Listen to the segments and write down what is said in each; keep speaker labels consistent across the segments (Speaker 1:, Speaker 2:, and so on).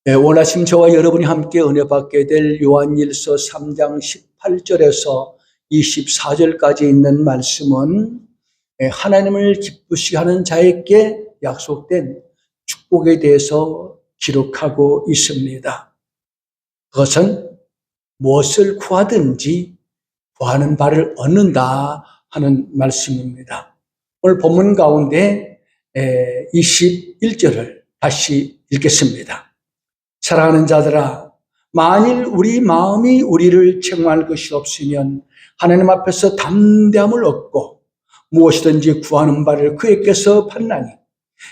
Speaker 1: 네, 오늘 아침 저와 여러분이 함께 은혜 받게 될 요한일서 3장 18절에서 24절까지 있는 말씀은 하나님을 기쁘시게 하는 자에게 약속된 축복에 대해서 기록하고 있습니다. 그것은 무엇을 구하든지 구하는 바를 얻는다 하는 말씀입니다. 오늘 본문 가운데 21절을 다시 읽겠습니다. 사랑하는 자들아, 만일 우리 마음이 우리를 책망할 것이 없으면 하나님 앞에서 담대함을 얻고 무엇이든지 구하는 바를 그에게서 받나니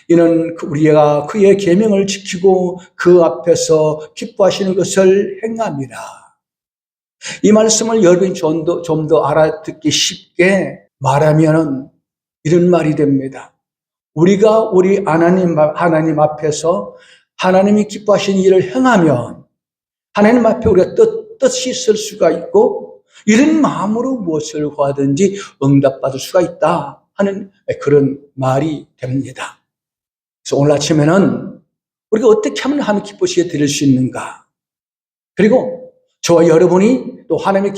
Speaker 1: 이는 우리가 그의 계명을 지키고 그 앞에서 기뻐하시는 것을 행함이라. 이 말씀을 여러분이 좀 더 알아듣기 쉽게 말하면 이런 말이 됩니다. 우리가 우리 하나님 앞에서 하나님이 기뻐하시는 일을 행하면 하나님 앞에 우리가 떳떳이 설 수가 있고 이런 마음으로 무엇을 구하든지 응답받을 수가 있다 하는 그런 말이 됩니다. 그래서 오늘 아침에는 우리가 어떻게 하면 하나님 기쁘시게 드릴 수 있는가, 그리고 저와 여러분이 또 하나님이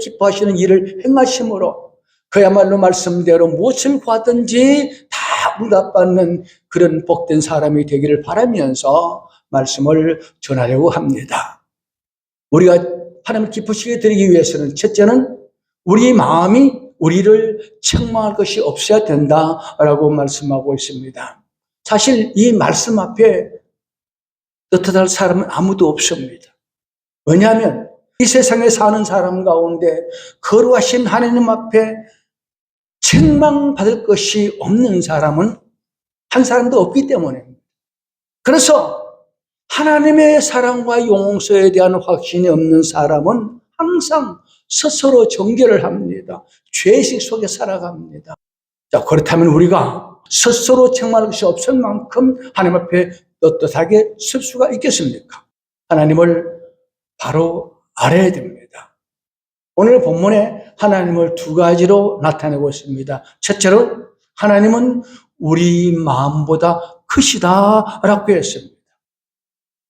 Speaker 1: 기뻐하시는 일을 행하심으로 그야말로 말씀대로 무엇을 구하든지 다 응답받는 그런 복된 사람이 되기를 바라면서 말씀을 전하려고 합니다. 우리가 하나님을 기쁘시게 드리기 위해서는 첫째는 우리 마음이 우리를 책망할 것이 없어야 된다라고 말씀하고 있습니다. 사실 이 말씀 앞에 떳떳할 사람은 아무도 없습니다. 왜냐하면 이 세상에 사는 사람 가운데 거룩하신 하나님 앞에 책망받을 것이 없는 사람은 한 사람도 없기 때문입니다. 그래서 하나님의 사랑과 용서에 대한 확신이 없는 사람은 항상 스스로 정죄를 합니다. 죄의식 속에 살아갑니다. 자, 그렇다면 우리가 스스로 책망할 것이 없을 만큼 하나님 앞에 떳떳하게 설 수가 있겠습니까? 하나님을 바로 알아야 됩니다. 오늘 본문에 하나님을 두 가지로 나타내고 있습니다. 첫째로 하나님은 우리 마음보다 크시다라고 했습니다.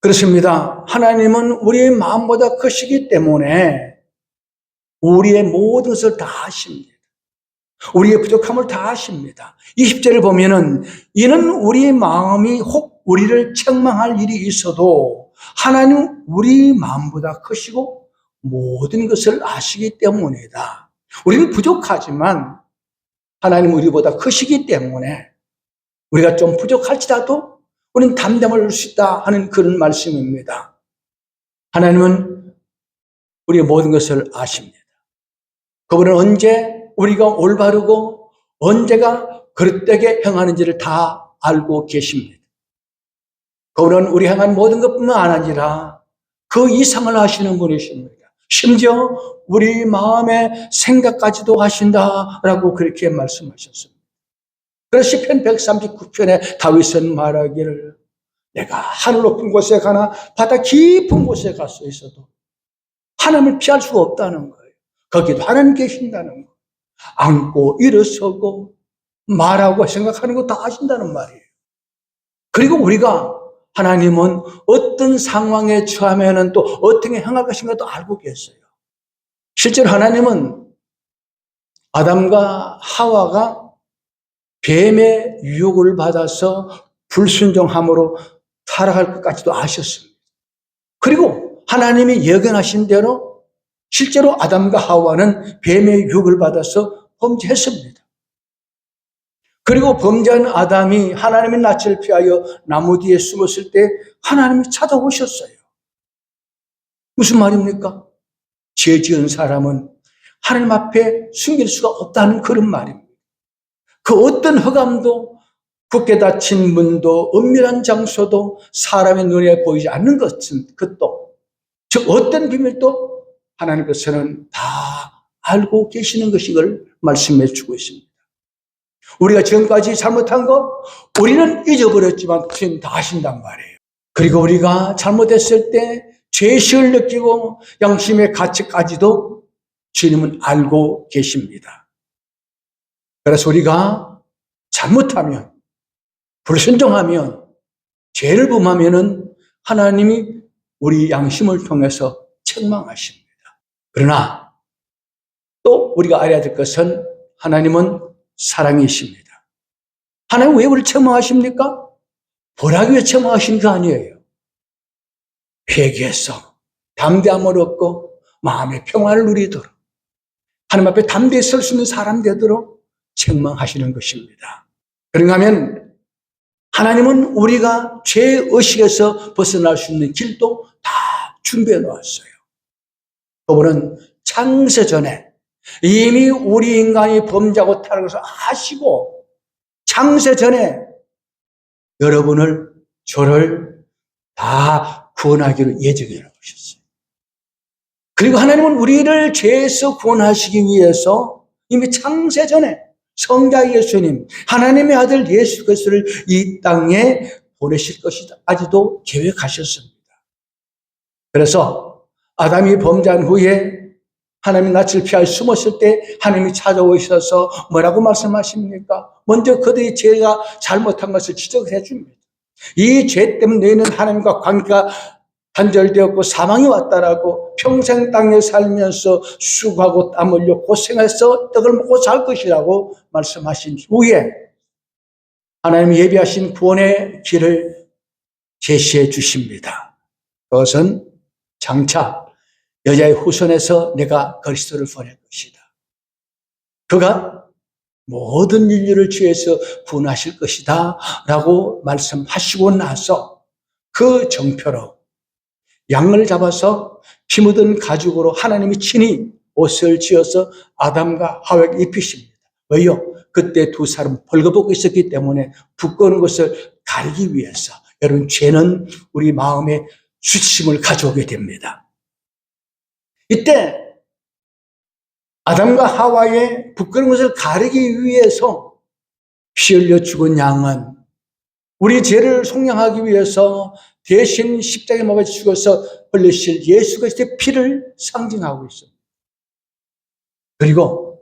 Speaker 1: 그렇습니다. 하나님은 우리의 마음보다 크시기 때문에 우리의 모든 것을 다 아십니다. 우리의 부족함을 다 아십니다. 20절을 보면은 이는 우리의 마음이 혹 우리를 책망할 일이 있어도 하나님은 우리 마음보다 크시고 모든 것을 아시기 때문이다. 우리는 부족하지만 하나님은 우리보다 크시기 때문에 우리가 좀 부족할지라도 우리는 담대함을 얻을 수 있다 하는 그런 말씀입니다. 하나님은 우리의 모든 것을 아십니다. 그분은 언제 우리가 올바르고 언제가 그릇되게 행하는지를 다 알고 계십니다. 그분은 우리 행한 모든 것뿐만 아니라 그 이상을 하시는 분이십니다. 심지어 우리 마음의 생각까지도 하신다라고 그렇게 말씀하셨습니다. 그래서 시편 139편에 다윗은 말하기를 내가 하늘 높은 곳에 가나 바다 깊은 곳에 가서 있어도 하나님을 피할 수가 없다는 거예요. 거기도 하나님 계신다는 거. 앉고 일어서고 말하고 생각하는 거 다 하신다는 말이에요. 그리고 우리가 하나님은 어떤 상황에 처하면은 또 어떻게 행할 것인가도 알고 계세요. 실제로 하나님은 아담과 하와가 뱀의 유혹을 받아서 불순종함으로 타락할 것까지도 아셨습니다. 그리고 하나님이 예견하신 대로 실제로 아담과 하와는 뱀의 유혹을 받아서 범죄했습니다. 그리고 범죄한 아담이 하나님의 낯을 피하여 나무 뒤에 숨었을 때 하나님이 찾아오셨어요. 무슨 말입니까? 죄 지은 사람은 하나님 앞에 숨길 수가 없다는 그런 말입니다. 그 어떤 흑암도 굳게 닫힌 문도 은밀한 장소도 사람의 눈에 보이지 않는 것도 즉 어떤 비밀도 하나님께서는 다 알고 계시는 것을 말씀해 주고 있습니다. 우리가 지금까지 잘못한 거 우리는 잊어버렸지만 주님 다 아신단 말이에요. 그리고 우리가 잘못했을 때 죄의식을 느끼고 양심의 가치까지도 주님은 알고 계십니다. 그래서 우리가 잘못하면 불순종하면 죄를 범하면은 하나님이 우리 양심을 통해서 책망하십니다. 그러나 또 우리가 알아야 될 것은 하나님은 사랑이십니다. 하나님 왜 우리를 책망하십니까? 보라기 위해 책망하신 게 아니에요. 회개해서 담대함을 얻고 마음의 평화를 누리도록 하나님 앞에 담대히 설 수 있는 사람 되도록 책망하시는 것입니다. 그런가 하면 하나님은 우리가 죄의식에서 벗어날 수 있는 길도 다 준비해 놓았어요. 그분은 창세전에 이미 우리 인간이 범죄하고 타락해서 아시고 창세전에 여러분을 저를 다 구원하기로 예정해 놓으셨어요. 그리고 하나님은 우리를 죄에서 구원하시기 위해서 이미 창세전에 성자 예수님, 하나님의 아들 예수 그리스도를 이 땅에 보내실 것이다. 아직도 계획하셨습니다. 그래서 아담이 범죄한 후에 하나님이 낯을 피하여 숨었을 때 하나님이 찾아오셔서 뭐라고 말씀하십니까? 먼저 그들의 죄가 잘못한 것을 지적해 줍니다. 이 죄 때문에 너희는 하나님과 관계가 단절되었고 사망이 왔다라고 평생 땅에 살면서 수고하고 땀 흘려 고생해서 떡을 먹고 살 것이라고 말씀하신 후에 하나님이 예비하신 구원의 길을 제시해 주십니다. 그것은 장차 여자의 후손에서 내가 그리스도를 보낼 것이다. 그가 모든 인류를 죄에서 구원하실 것이다 라고 말씀하시고 나서 그 정표로 양을 잡아서 피 묻은 가죽으로 하나님이 친히 옷을 지어서 아담과 하와에게 입히십니다. 왜요? 그때 두 사람은 벌거벗고 있었기 때문에 부끄러운 것을 가리기 위해서. 여러분, 죄는 우리 마음에 수치심을 가져오게 됩니다. 이때 아담과 하와의 부끄러운 것을 가리기 위해서 피 흘려 죽은 양은 우리 죄를 속량하기 위해서 대신 십자가에 못 박혀 죽어서 흘리실 예수 그리스도의 피를 상징하고 있습니다. 그리고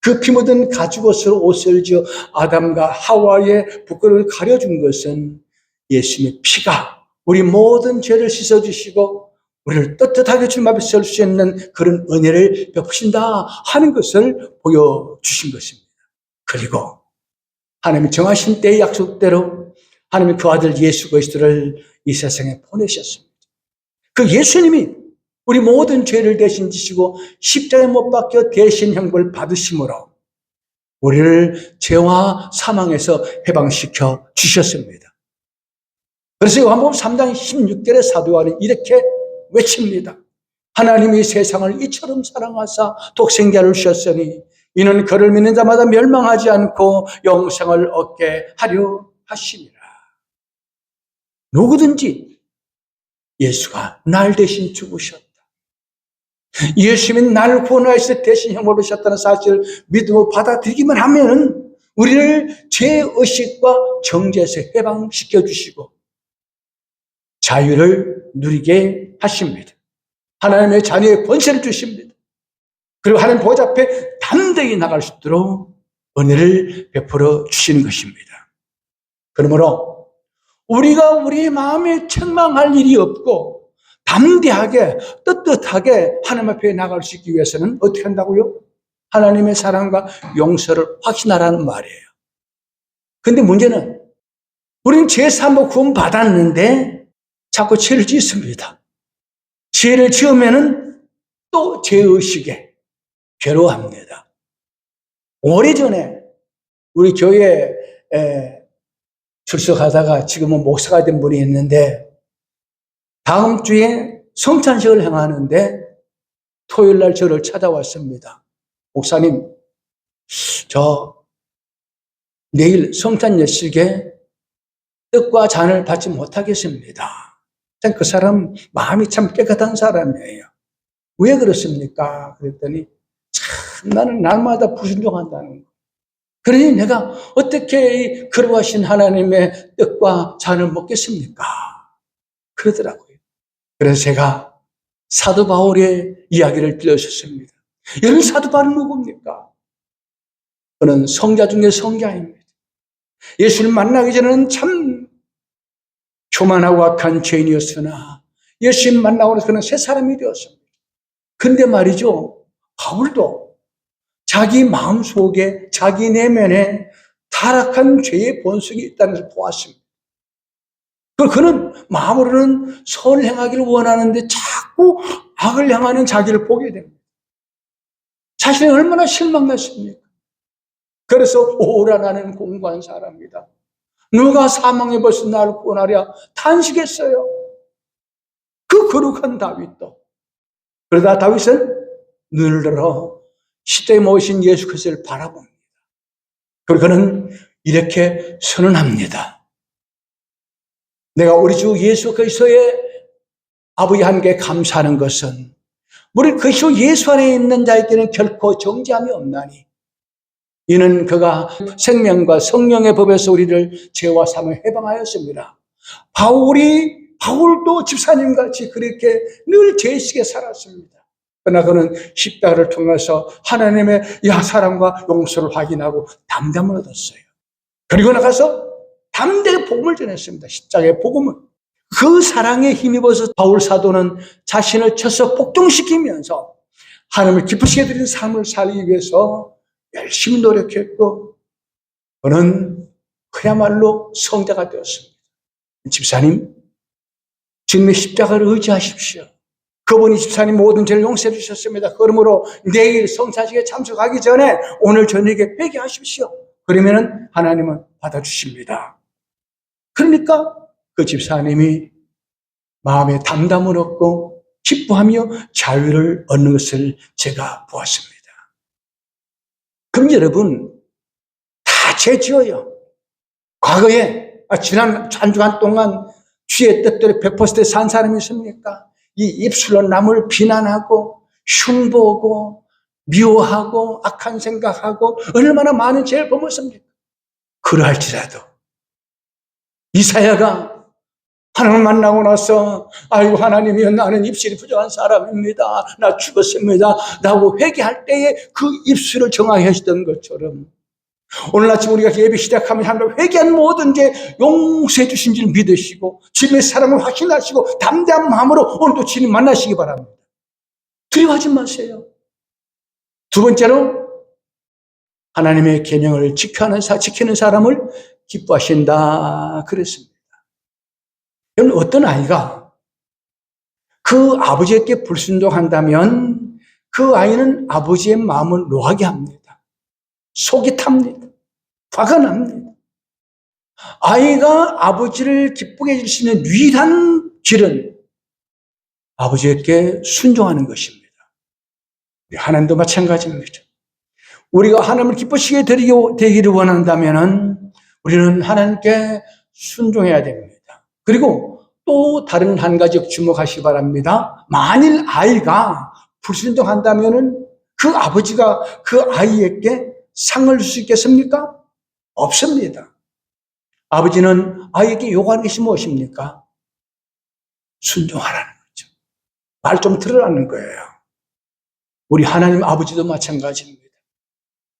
Speaker 1: 그 피 묻은 가죽옷으로 옷을 지어 아담과 하와의 부끄러움을 가려준 것은 예수님의 피가 우리 모든 죄를 씻어주시고 우리를 떳떳하게 주님 앞에 설 수 있는 그런 은혜를 베푸신다 하는 것을 보여주신 것입니다. 그리고 하나님이 정하신 때의 약속대로 하나님이 그 아들 예수 그리스도를 이 세상에 보내셨습니다. 그 예수님이 우리 모든 죄를 대신 지시고 십자가에 못 박혀 대신 형벌을 받으심으로 우리를 죄와 사망에서 해방시켜 주셨습니다. 그래서 요한복음 3장 16절에 사도 요한은 이렇게 외칩니다. 하나님이 세상을 이처럼 사랑하사 독생자를 주셨으니 이는 그를 믿는 자마다 멸망하지 않고 영생을 얻게 하려 하심이라. 누구든지 예수가 날 대신 죽으셨다. 예수님이 나를 구원하셔서 대신 형벌을 받으셨다는 사실을 믿음으로 받아들이기만 하면은 우리를 죄의식과 정죄에서 해방시켜 주시고 자유를 누리게 하십니다. 하나님의 자녀의 권세를 주십니다. 그리고 하나님 보좌 앞에 담대히 나갈 수 있도록 은혜를 베풀어 주시는 것입니다. 그러므로 우리가 우리 마음에 책망할 일이 없고 담대하게 떳떳하게 하나님 앞에 나갈 수 있기 위해서는 어떻게 한다고요? 하나님의 사랑과 용서를 확신하라는 말이에요. 그런데 문제는 우리는 죄 사함을 구원 받았는데 자꾸 죄를 짓습니다. 죄를 지으면은 또 죄의식에 괴로워합니다. 오래전에 우리 교회에 출석하다가 지금은 목사가 된 분이 있는데 다음 주에 성찬식을 행하는데 토요일 날 저를 찾아왔습니다. 목사님, 저 내일 성찬 예식에 떡과 잔을 받지 못하겠습니다. 그 사람 마음이 참 깨끗한 사람이에요. 왜 그렇습니까? 그랬더니 참 나는 날마다 불순종한다는 거. 그러니 내가 어떻게 거룩하신 하나님의 떡과 잔을 먹겠습니까? 그러더라고요. 그래서 제가 사도 바울의 이야기를 들려주셨습니다. 여러분, 사도 바울은 누굽니까? 그는 성자 중에 성자입니다. 예수를 만나기 전에는 참 교만하고 악한 죄인이었으나 예수님 만나고 나서 그는 새 사람이 되었습니다. 근데 말이죠, 바울도 자기 마음속에 자기 내면에 타락한 죄의 본성이 있다는 것을 보았습니다. 그는 마음으로는 선을 행하기를 원하는데 자꾸 악을 향하는 자기를 보게 됩니다. 자신이 얼마나 실망했습니까? 그래서 오라 나는 공고한 사람이다. 누가 사망에 벌써 나를 구원하랴 탄식했어요. 그 거룩한 다윗도. 그러다 다윗은 눈을 들어 시대에 모신 예수 그리스도를 바라봅니다. 그리고 그는 이렇게 선언합니다. 내가 우리 주 예수 그리스도의 아버지 하나님께 감사하는 것은 우리 그리스도 예수 안에 있는 자에게는 결코 정죄함이 없나니 이는 그가 생명과 성령의 법에서 우리를 죄와 사함을 해방하였습니다. 바울도 집사님같이 그렇게 늘 죄의식에 살았습니다. 그러나 그는 십자가를 통해서 하나님의 사랑과 용서를 확인하고 담담을 얻었어요. 그리고 나가서 담대히 복음을 전했습니다. 십자가의 복음을. 그 사랑에 힘입어서 바울 사도는 자신을 쳐서 복종시키면서 하나님을 기쁘시게 드리는 삶을 살기 위해서 열심히 노력했고 그는 그야말로 성자가 되었습니다. 집사님, 주님의 십자가를 의지하십시오. 그분이 집사님 모든 죄를 용서해 주셨습니다. 그러므로 내일 성사식에 참석하기 전에 오늘 저녁에 회개하십시오. 그러면 하나님은 받아주십니다. 그러니까 그 집사님이 마음에 담담을 얻고 기뻐하며 자유를 얻는 것을 제가 보았습니다. 그럼 여러분 다 죄 지어요. 과거에 지난 한 주간 동안 주의 뜻대로 100% 산 사람이 있습니까? 이 입술로 남을 비난하고 흉보고 미워하고 악한 생각하고 얼마나 많은 죄를 범했습니까? 그러할지라도 이사야가 하나님을 만나고 나서 아이고 하나님이여 나는 입술이 부족한 사람입니다. 나 죽었습니다. 라고 회개할 때에 그 입술을 정하게 하시던 것처럼 오늘 아침 우리가 예배 시작하면 하나님 회개한 모든 죄 용서해 주신 줄 믿으시고 주님의 사랑을 확신하시고 담대한 마음으로 오늘도 주님 만나시기 바랍니다. 두려워하지 마세요. 두 번째로 하나님의 계명을 지키는 사람을 기뻐하신다 그랬습니다. 여러분 어떤 아이가 그 아버지에게 불순종한다면 그 아이는 아버지의 마음을 노하게 합니다. 속이 탑니다. 화가 납니다. 아이가 아버지를 기쁘게 해줄 수 있는 유일한 길은 아버지에게 순종하는 것입니다. 하나님도 마찬가지입니다. 우리가 하나님을 기쁘시게 되기를 원한다면 우리는 하나님께 순종해야 됩니다. 그리고 또 다른 한 가지 주목하시기 바랍니다. 만일 아이가 불순종한다면 그 아버지가 그 아이에게 상을 줄 수 있겠습니까? 없습니다. 아버지는 아이에게 요구하는 것이 무엇입니까? 순종하라는 거죠. 말 좀 들으라는 거예요. 우리 하나님 아버지도 마찬가지입니다.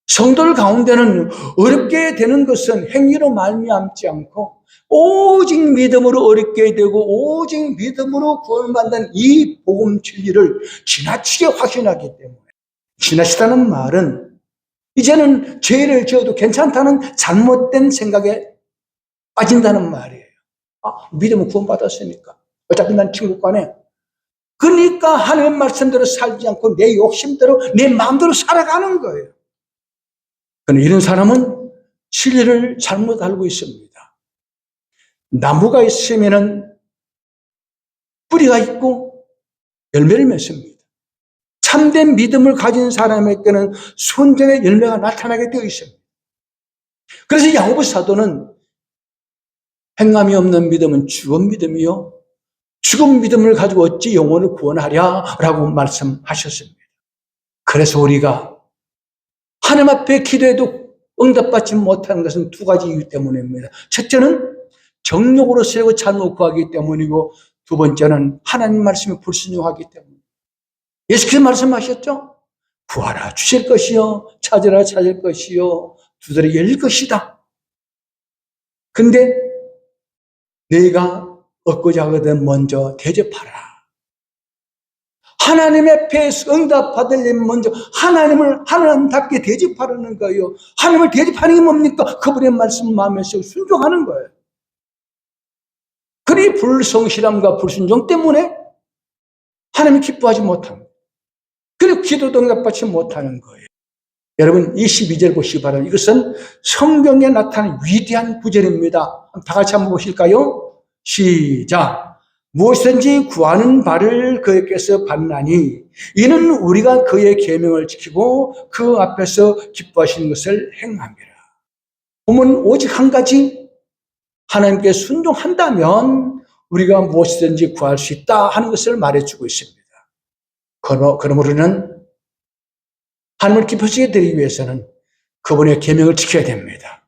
Speaker 1: 성도들 가운데는 어렵게 되는 것은 행위로 말미암지 않고 오직 믿음으로 어렵게 되고 오직 믿음으로 구원받는 이 복음 진리를 지나치게 확신하기 때문에 지나치다는 말은 이제는 죄를 지어도 괜찮다는 잘못된 생각에 빠진다는 말이에요. 믿음은 구원받았으니까 어차피 난 천국 가네. 그러니까 하나님 말씀대로 살지 않고 내 욕심대로 내 마음대로 살아가는 거예요. 그런데 이런 사람은 진리를 잘못 알고 있습니다. 나무가 있으면 뿌리가 있고 열매를 맺습니다. 참된 믿음을 가진 사람에게는 순전의 열매가 나타나게 되어 있습니다. 그래서 야고보 사도는 행함이 없는 믿음은 죽은 믿음이요 죽은 믿음을 가지고 어찌 영혼을 구원하랴 라고 말씀하셨습니다. 그래서 우리가 하나님 앞에 기도해도 응답받지 못하는 것은 두 가지 이유 때문입니다. 첫째는 정욕으로 세우고 잘못 구하기 때문이고 두 번째는 하나님 말씀에 불순종하기 때문입니다. 예수께서 말씀하셨죠? 구하라 주실 것이요 찾으라 찾을 것이요 두드려 열릴 것이다. 근데 내가 얻고자 하거든 먼저 대접하라. 하나님 앞에 응답받으려면 먼저 하나님을 하나님답게 대접하라는 거예요. 하나님을 대접하는 게 뭡니까? 그분의 말씀 마음에 순종하는 거예요. 그리 불성실함과 불순종 때문에 하나님이 기뻐하지 못합니다. 그리고 기도도 응답받지 못하는 거예요. 여러분, 이 12절 보시기 바랍니다. 이것은 성경에 나타난 위대한 구절입니다. 다 같이 한번 보실까요? 시작. 무엇이든지 구하는 바를 그에게서 받나니 이는 우리가 그의 계명을 지키고 그 앞에서 기뻐하시는 것을 행함이라. 보면 오직 한 가지, 하나님께 순종한다면 우리가 무엇이든지 구할 수 있다 하는 것을 말해주고 있습니다. 그러므로 우리는 하나님을 기쁘시게 드리기 위해서는 그분의 계명을 지켜야 됩니다.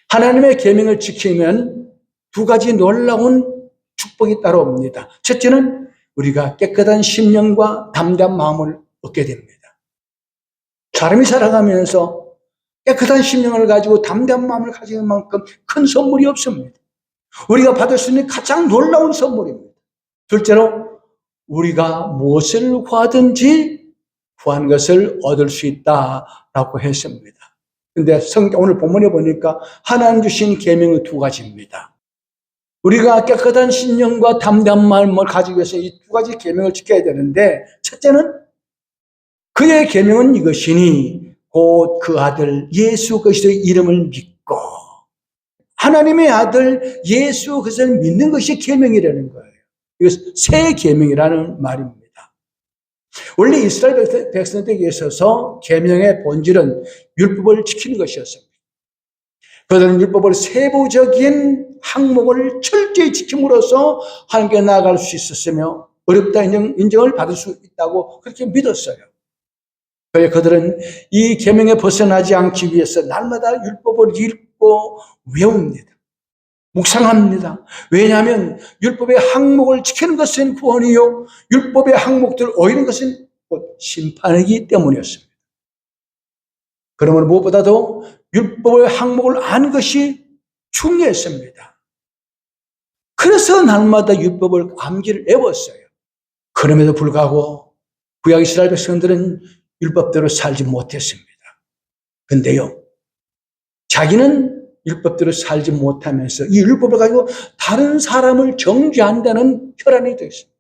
Speaker 1: 하나님의 계명을 지키면 두 가지 놀라운 축복이 따라옵니다. 첫째는 우리가 깨끗한 심령과 담대한 마음을 얻게 됩니다. 사람이 살아가면서 깨끗한 심령을 가지고 담대한 마음을 가지는 만큼 큰 선물이 없습니다. 우리가 받을 수 있는 가장 놀라운 선물입니다. 둘째로 우리가 무엇을 구하든지 구한 것을 얻을 수 있다라고 했습니다. 그런데 오늘 본문에 보니까 하나님 주신 계명은 두 가지입니다. 우리가 깨끗한 신령과 담대한 마음을 가지기 위해서 이 두 가지 계명을 지켜야 되는데, 첫째는 그의 계명은 이것이니 곧 그 아들 예수 그리스도의 이름을 믿고, 하나님의 아들 예수 그리스도를 믿는 것이 계명이라는 거예요. 이것은 새 계명이라는 말입니다. 원래 이스라엘 백성들에게 있어서 계명의 본질은 율법을 지키는 것이었습니다. 그들은 율법을 세부적인 항목을 철저히 지킴으로써 하나님께 나아갈 수 있었으며 어렵다 인정을 받을 수 있다고 그렇게 믿었어요. 그래서 그들은 이 계명에 벗어나지 않기 위해서 날마다 율법을 읽고 외웁니다. 묵상합니다. 왜냐하면 율법의 항목을 지키는 것은 구원이요, 율법의 항목들을 어기는 것은 곧 심판이기 때문이었습니다. 그러므로 무엇보다도 율법의 항목을 아는 것이 중요했습니다. 그래서 날마다 율법을 암기를 외웠어요. 그럼에도 불구하고 구약 이스라엘 백성들은 율법대로 살지 못했습니다. 그런데요, 자기는 율법대로 살지 못하면서 이 율법을 가지고 다른 사람을 정죄한다는 혈안이 되어 있습니다.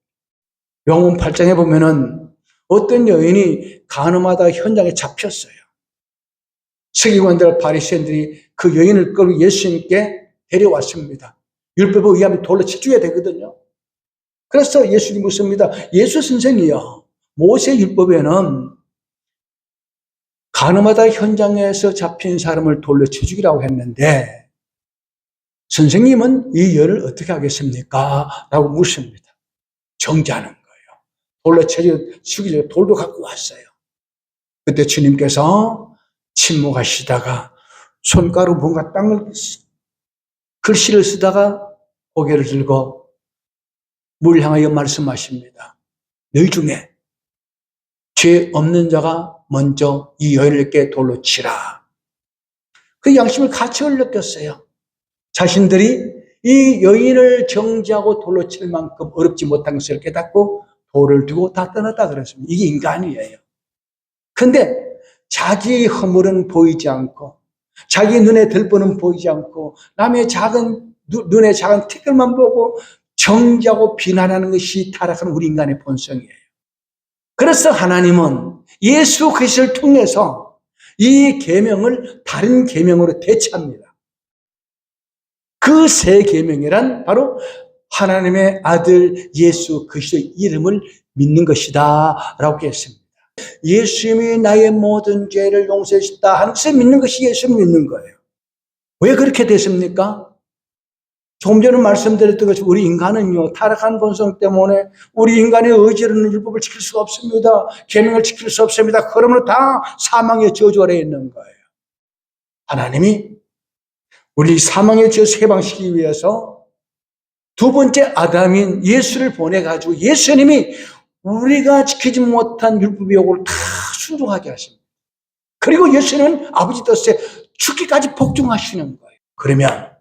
Speaker 1: 요한복음 8장에 보면은 어떤 여인이 간음하다 현장에 잡혔어요. 서기관들, 바리새인들이 그 여인을 끌고 예수님께 데려왔습니다. 율법에 의하면 돌로 쳐줘야 되거든요. 그래서 예수님이 묻습니다. 예수 선생이요, 모세 율법에는 간음하다 현장에서 잡힌 사람을 돌로 쳐 죽이라고 했는데 선생님은 이 여인을 어떻게 하겠습니까? 라고 묻습니다. 정죄하는 거예요. 돌로 쳐 죽이려고 돌도 갖고 왔어요. 그때 주님께서 침묵하시다가 손가락으로 뭔가 땅을 글씨를 쓰다가 고개를 들고 물 향하여 말씀하십니다. 너희 중에 죄 없는 자가 먼저 이 여인에게 돌로 치라. 그 양심을 가책을 느꼈어요. 자신들이 이 여인을 정죄하고 돌로 칠 만큼 어렵지 못한 것을 깨닫고 돌을 두고 다 떠났다 그랬습니다. 이게 인간이에요. 그런데 자기 허물은 보이지 않고, 자기 눈에 들보는 보이지 않고, 남의 눈에 작은 티끌만 보고 정죄하고 비난하는 것이 타락한 우리 인간의 본성이에요. 그래서 하나님은 예수 그리스도를 통해서 이 계명을 다른 계명으로 대체합니다. 그 새 계명이란 바로 하나님의 아들 예수 그리스도의 이름을 믿는 것이다 라고 했습니다. 예수님이 나의 모든 죄를 용서해 주셨다 하는 것을 믿는 것이 예수를 믿는 거예요. 왜 그렇게 됐습니까? 조금 전에 말씀드렸던 것처럼 우리 인간은요, 타락한 본성 때문에 우리 인간의 의지로는 율법을 지킬 수가 없습니다. 계명을 지킬 수 없습니다. 그러므로 다 사망의 저주 아래에 있는 거예요. 하나님이 우리 사망의 저주 해방시키기 위해서 두 번째 아담인 예수를 보내가지고 예수님이 우리가 지키지 못한 율법의 요구를 다 순종하게 하십니다. 그리고 예수는 아버지 뜻에 죽기까지 복종하시는 거예요. 그러면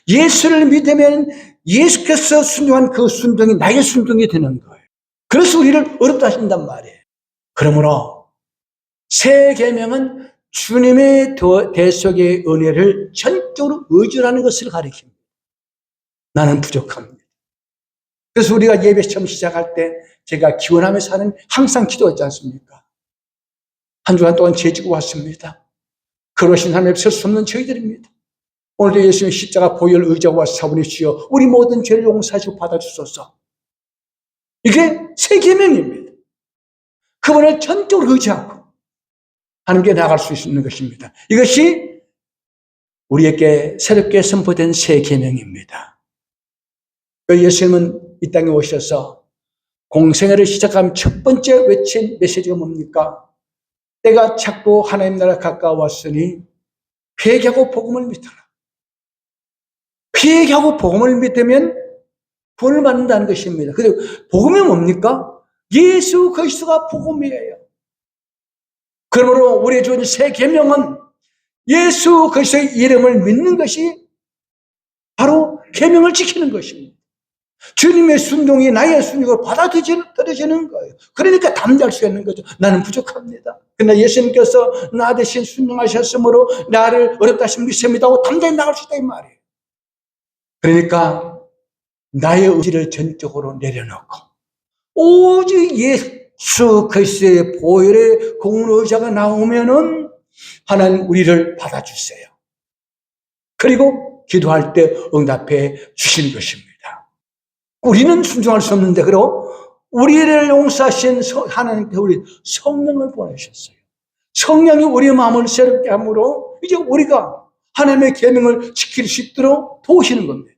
Speaker 1: 예수를 믿으면 예수께서 순종한 그 순종이 나의 순종이 되는 거예요. 그래서 우리를 어렵다 하신단 말이에요. 그러므로 새 계명은 주님의 대속의 은혜를 전적으로 의존하는 것을 가리킵니다. 나는 부족합니다. 그래서 우리가 예배 처음 시작할 때 제가 기원하면서 하는 항상 기도하지 않습니까? 한 주간 동안 죄 지고 왔습니다. 그러신 하나님 설 수 없는 저희들입니다. 오늘도 예수님 십자가 보혈 의지하고 사부님 주여 우리 모든 죄를 용서하시고 받아주소서. 이게 새 계명입니다. 그분을 전적으로 의지하고 하나님께 나아갈 수 있는 것입니다. 이것이 우리에게 새롭게 선포된 새 계명입니다. 예수님은 이 땅에 오셔서 공생애를 시작한 첫 번째 외친 메시지가 뭡니까? 때가 찼고 하나님 나라 가까웠으니 회개하고 복음을 믿어라. 회개하고 복음을 믿으면 구원을 받는다는 것입니다. 그리고 복음이 뭡니까? 예수 그리스도가 복음이에요. 그러므로 우리의 주어진 새 계명은 예수 그리스도의 이름을 믿는 것이 바로 계명을 지키는 것입니다. 주님의 순종이 나의 순종을 받아들여지는 거예요. 그러니까 담대할 수 있는 거죠. 나는 부족합니다. 그러나 예수님께서 나 대신 순종하셨으므로 나를 어렵다 하시면 믿습니다 하고 담대히 나갈 수 있다 이 말이에요. 그러니까 나의 의지를 전적으로 내려놓고 오직 예수 그리스도의 보혈의 공로 의자가 나오면은 하나님 우리를 받아주세요. 그리고 기도할 때 응답해 주시는 것입니다. 우리는 순종할 수 없는데 그럼 우리를 용서하신 하나님께 우리 성령을 보내셨어요. 성령이 우리의 마음을 새롭게 함으로 이제 우리가 하나님의 계명을 지킬 수 있도록 도우시는 겁니다.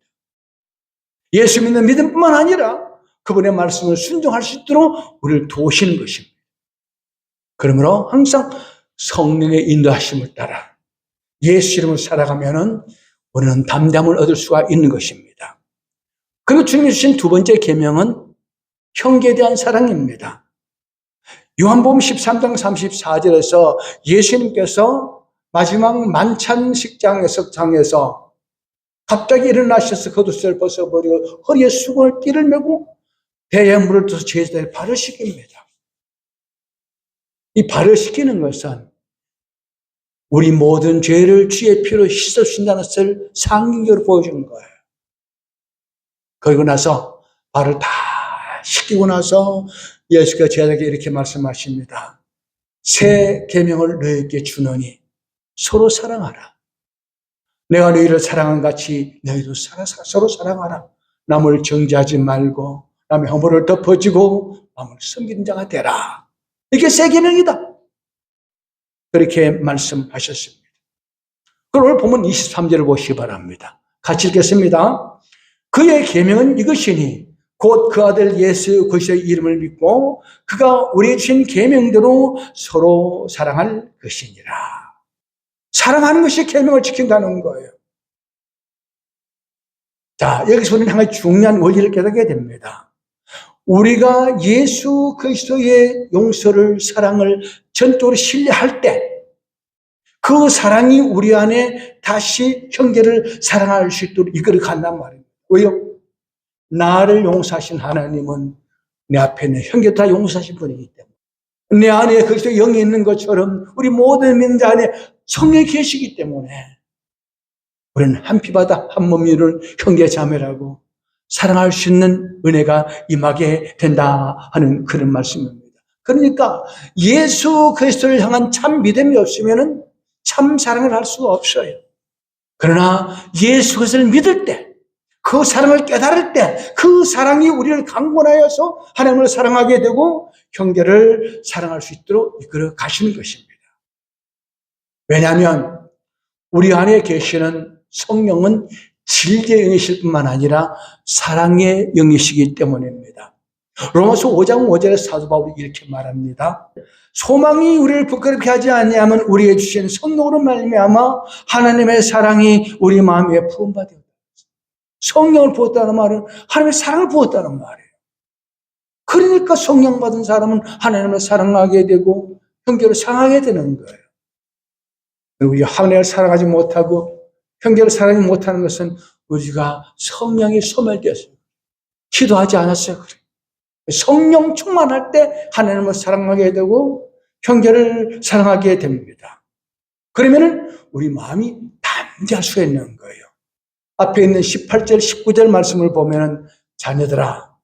Speaker 1: 예수 믿는 믿음뿐만 아니라 그분의 말씀을 순종할 수 있도록 우리를 도우시는 것입니다. 그러므로 항상 성령의 인도하심을 따라 예수 이름을 살아가면은 우리는 담대함을 얻을 수가 있는 것입니다. 그리고 주님이 주신 두 번째 계명은 형제에 대한 사랑입니다. 요한복음 13장 34절에서 예수님께서 마지막 만찬 식장에서 갑자기 일어나셔서 겉옷을 벗어버리고 허리에 수건을 띠를 메고 배에 물을 떠서 제자들의 발을 씻깁니다. 이 발을 씻기는 것은 우리 모든 죄를 주의 피로 씻어주신다는 것을 상징적으로 보여주는 거예요. 그리고 나서 발을 다 씻기고 나서 예수께서 제자들에게 이렇게 말씀하십니다. 새 계명을 너희에게 주노니 서로 사랑하라. 내가 너희를 사랑한 같이 너희도 서로 사랑하라. 남을 정죄하지 말고 남의 허물을 덮어주고 남을 섬기는 자가 되라. 이게 새 계명이다. 그렇게 말씀하셨습니다. 그럼 오늘 보면 23절을 보시기 바랍니다. 같이 읽겠습니다. 그의 계명은 이것이니 곧 그 아들 예수 그리스도의 이름을 믿고 그가 우리에게 주신 계명대로 서로 사랑할 것이니라. 사랑하는 것이 계명을 지킨다는 거예요. 자, 여기서 우리는 한 가지 중요한 원리를 깨닫게 됩니다. 우리가 예수 그리스도의 용서를, 사랑을 전적으로 신뢰할 때 그 사랑이 우리 안에 다시 형제를 사랑할 수 있도록 이끌어 간단 말입니다. 왜요? 나를 용서하신 하나님은 내 앞에 있는 형제 다 용서하신 분이기 때문에 내 안에 그리스도 영이 있는 것처럼 우리 모든 믿는 자 안에 성령이 계시기 때문에 우리는 한 피바다 한 몸이 이룬 형제 자매라고 사랑할 수 있는 은혜가 임하게 된다 하는 그런 말씀입니다. 그러니까 예수 그리스도를 향한 참 믿음이 없으면 참 사랑을 할 수가 없어요. 그러나 예수 그리스도를 믿을 때, 그 사랑을 깨달을 때 그 사랑이 우리를 강권하여서 하나님을 사랑하게 되고 형제를 사랑할 수 있도록 이끌어 가시는 것입니다. 왜냐하면 우리 안에 계시는 성령은 진리의 영이실 뿐만 아니라 사랑의 영이시기 때문입니다. 로마서 5장 5절에 사도 바울이 이렇게 말합니다. 소망이 우리를 부끄럽게 하지 아니하면 우리에게 주신 성령으로 말미암아 하나님의 사랑이 우리 마음에 부음받아 성령을 부었다는 말은 하나님의 사랑을 부었다는 말이에요. 그러니까 성령 받은 사람은 하나님을 사랑하게 되고 형제를 사랑하게 되는 거예요. 우리 하나님을 사랑하지 못하고 형제를 사랑하지 못하는 것은 우리가 성령이 소멸되었어요. 기도하지 않았어요. 그래. 성령 충만할 때 하나님을 사랑하게 되고 형제를 사랑하게 됩니다. 그러면은 우리 마음이 담대할 수 있는 거예요. 앞에 있는 18절, 19절 말씀을 보면은 자녀들아,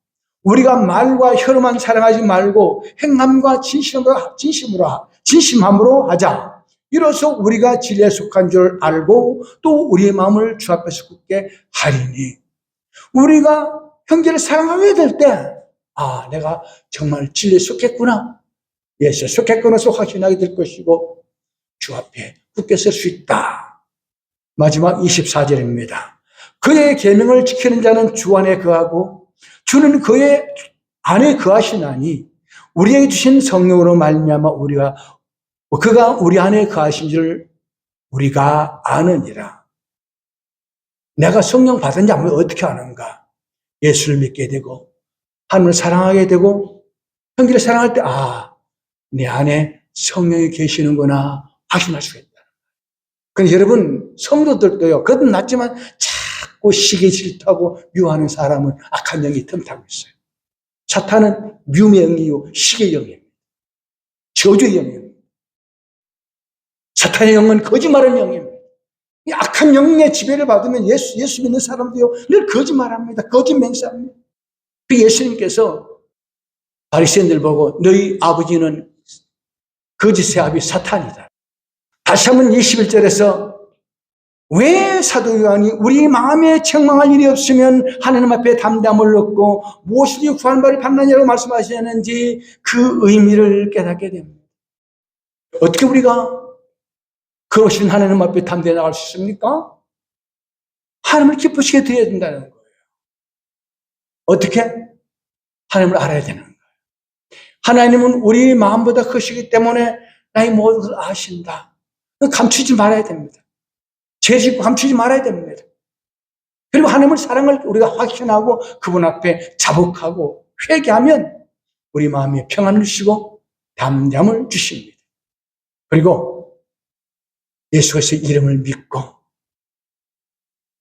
Speaker 1: 우리가 말과 혀로만 사랑하지 말고 행함과 진심함으로 하자. 이로써 우리가 진리에 속한 줄 알고 또 우리의 마음을 주 앞에서 굳게 하리니. 우리가 형제를 사랑하게 될 때, 아, 내가 정말 진리에 속했구나. 예수에 속했구나서 확신하게 될 것이고 주 앞에 굳게 설 수 있다. 마지막 24절입니다. 그의 계명을 지키는 자는 주 안에 거하고 주는 그의 안에 거하시나니 우리에게 주신 성령으로 말미암아 그가 우리 안에 거하신 줄 우리가 아느니라. 내가 성령 받은 자 어떻게 아는가? 예수를 믿게 되고 하나님을 사랑하게 되고 형제를 사랑할 때 내 안에 성령이 계시는구나 확신할 수가 있다. 그런데 여러분 성도들도요. 거듭났지만 자꾸 시기 질투하고 미워하는 사람은 악한 영이 틈타고 있어요. 사탄은 미움의 영이요 시기의 영입니다. 저주의 영입니다. 사탄의 영은 거짓말하는 영입니다. 이 악한 영의 지배를 받으면 예수 믿는 사람도요 늘 거짓말합니다. 거짓 맹세합니다. 그 예수님께서 바리새인들 보고 너희 아버지는 거짓의 아비 사탄이다. 다시 한번 21절에서 왜 사도 요한이 우리 마음에 책망할 일이 없으면 하나님 앞에 담담을 얻고 무엇이든지 구한 바를 받느냐고 말씀하시는지 그 의미를 깨닫게 됩니다. 어떻게 우리가 그러신 하나님 앞에 담대히 나갈 수 있습니까? 하나님을 기쁘시게 드려야 된다는 거예요. 어떻게? 하나님을 알아야 되는 거예요. 하나님은 우리 마음보다 크시기 때문에 나의 모든 것을 아신다. 감추지 말아야 됩니다. 죄 짓고 감추지 말아야 됩니다. 그리고 하나님의 사랑을 우리가 확신하고 그분 앞에 자복하고 회개하면 우리 마음에 평안을 주시고 담담을 주십니다. 그리고 예수 그리스도의 이름을 믿고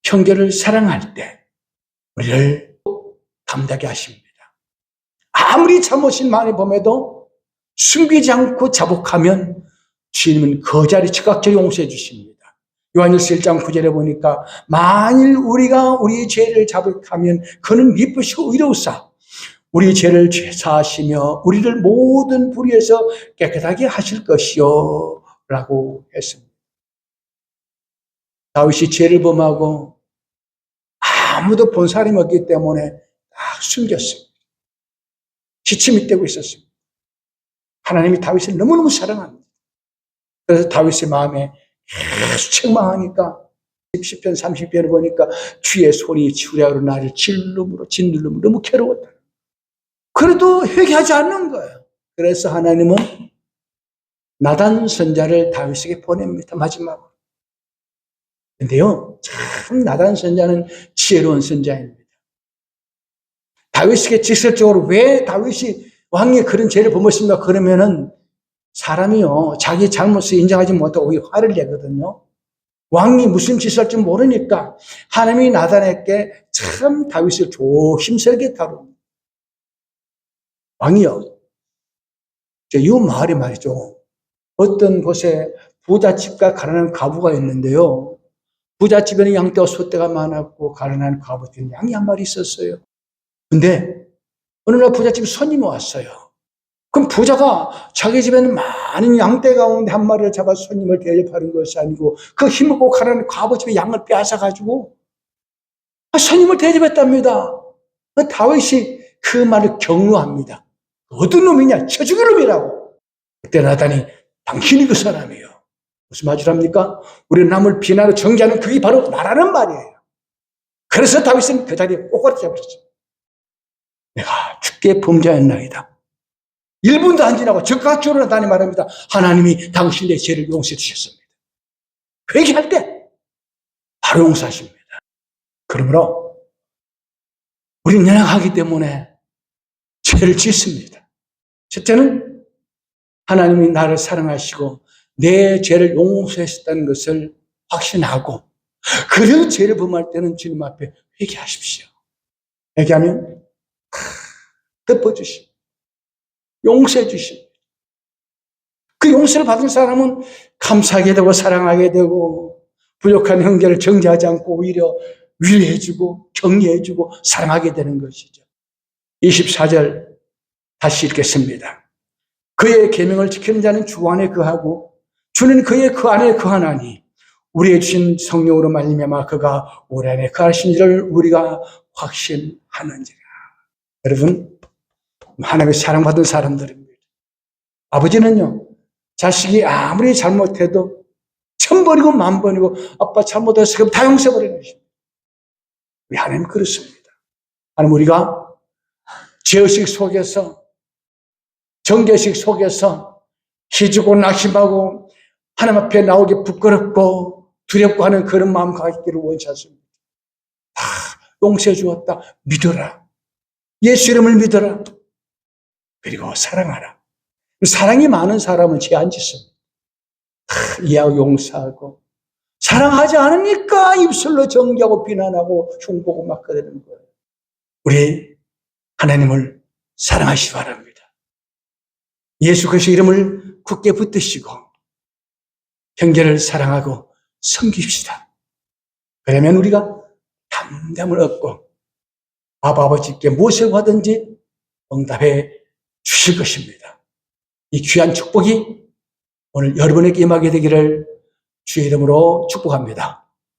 Speaker 1: 형제를 사랑할 때 우리를 담대하게 하십니다. 아무리 잘못인 많이 범해도 숨기지 않고 자복하면 주님은 그 자리 즉각적으로 용서해 주십니다. 요한일서 1장 9절에 보니까 만일 우리가 우리 죄를 자복하면 그는 미쁘시고 의로우사 우리 죄를 사하시며 우리를 모든 불의에서 깨끗하게 하실 것이요 라고 했습니다. 다윗이 죄를 범하고 아무도 본 사람이 없기 때문에 다 숨겼습니다. 기침이 떼고 있었습니다. 하나님이 다윗을 너무너무 사랑합니다. 그래서 다윗의 마음에 계속 책망하니까 10편 30편을 보니까 주의 손이 주랴로 나를 짓누름으로 너무 괴로웠다. 그래도 회개하지 않는 거예요. 그래서 하나님은 나단 선자를 다윗에게 보냅니다. 마지막으로. 근데요, 참 나단 선자는 지혜로운 선자입니다. 다윗에게 직설적으로 왜 다윗이 왕이 그런 죄를 범했습니까? 그러면은 사람이요, 자기 잘못을 인정하지 못하고 오히려 화를 내거든요. 왕이 무슨 짓을 할지 모르니까 하나님이 나단에게 참 다윗을 조심스럽게 다룹니다. 왕이요, 이 마을에 말이죠. 어떤 곳에 부잣집과 가난한 과부가 있는데요. 부잣집에는 양떼와 소떼가 많았고 가난한 과부한테는 양이 한 마리 있었어요. 근데 어느 날 부잣집에 손님이 왔어요. 그럼 부자가 자기 집에는 많은 양떼 가운데 한 마리를 잡아 손님을 대접하는 것이 아니고 그 힘없고 가난한 과부집에 양을 빼앗아가지고 손님을 대접했답니다. 다윗이 그 말을 경로합니다. 어떤 놈이냐? 쳐 죽일 놈이라고. 그때 나단이 당신이 그 사람이에요. 무슨 말을 합니까? 우리 남을 비난하고 정죄하는 그게 바로 나라는 말이에요. 그래서 다윗은 그 자리에 꼬꼬리 잡혔어요. 내가 주께 범죄하였나이다. 1분도 안 지나고 즉각적으로 나단이 말합니다. 하나님이 당신의 죄를 용서해 주셨습니다. 회개할 때 바로 용서하십니다. 그러므로 우리는 연약하기 때문에 죄를 짓습니다. 첫째는 하나님이 나를 사랑하시고 내 죄를 용서하셨다는 것을 확신하고 그래도 죄를 범할 때는 주님 앞에 회개하십시오. 회개하면 덮어주시고 용서해 주시고, 그 용서를 받은 사람은 감사하게 되고 사랑하게 되고 부족한 형제를 정죄하지 않고 오히려 위로해주고 격려해주고 사랑하게 되는 것이죠. 24절 다시 읽겠습니다. 그의 계명을 지키는 자는 주 안에 거하고 주는 그의 그 안에 거하나니 우리의 주신 성령으로 말미암아 그가 우리 안에 거하신 줄 우리가 확신하는지라. 여러분, 하나님의 사랑받은 사람들입니다. 아버지는요, 자식이 아무리 잘못해도 1000번이고 10,000번이고 아빠 잘못해서 그럼 다 용서해버리는 것입니다. 우리 하나님 그렇습니다. 하나님, 우리가 죄의식 속에서, 정죄의식 속에서 희주고 낙심하고 하나님 앞에 나오기 부끄럽고 두렵고 하는 그런 마음 갖기를 원치 않습니다. 다 용서해 주었다. 믿어라. 예수 이름을 믿어라. 그리고 사랑하라. 사랑이 많은 사람은 죄 안 짓습니다. 이해하고 용서하고, 사랑하지 않으니까 입술로 정죄하고 비난하고 흉보고 막 그러는 거예요. 우리 하나님을 사랑하시기 바랍니다. 예수 그리스도 이름을 굳게 붙드시고 형제를 사랑하고 섬깁시다. 그러면 우리가 담담을 얻고 아버지께 무엇을 구하든지 응답해 주실 것입니다. 이 귀한 축복이 오늘 여러분에게 임하게 되기를 주의 이름으로 축복합니다.